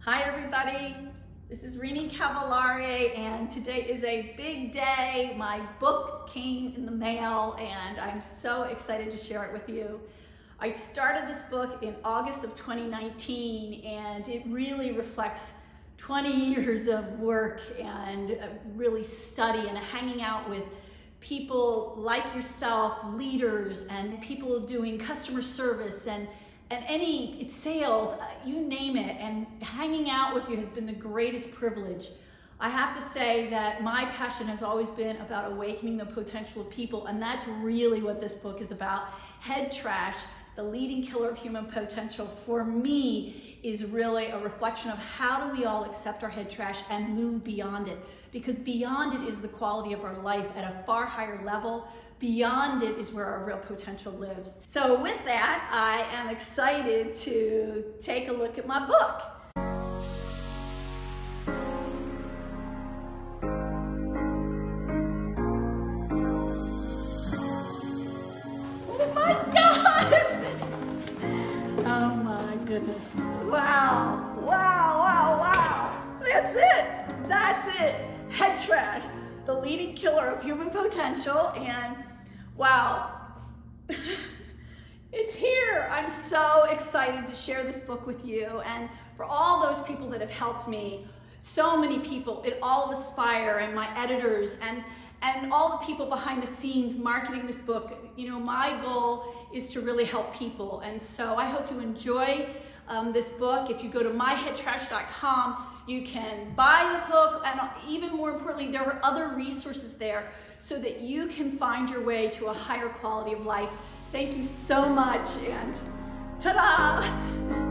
Hi everybody, this is Renie Cavallari and today is a big day. My book came in the mail and I'm so excited to share it with you. I started this book in August of 2019 and it really reflects 20 years of work and really study and hanging out with people like yourself, leaders and people doing customer service and any sales, you name it, and hanging out with you has been the greatest privilege. I have to say that my passion has always been about awakening the potential of people, and that's really what this book is about. Head Trash, the leading killer of human potential, for me is really a reflection of how do we all accept our head trash and move beyond it, because beyond it is the quality of our life at a far higher level. Beyond it is where our real potential lives. So with that, I am excited to take a look at my book. Oh my God! Oh my goodness. Wow, wow, wow, wow. That's it. That's it. Head Trash, the leading killer of human potential, and wow, it's here. I'm so excited to share this book with you and for all those people that have helped me, so many people at All of Aspire and my editors and all the people behind the scenes marketing this book. You know, my goal is to really help people, and so I hope you enjoy this book. If you go to myheadtrash.com, you can buy the book, and even more importantly, there are other resources there so that you can find your way to a higher quality of life. Thank you so much, and ta-da!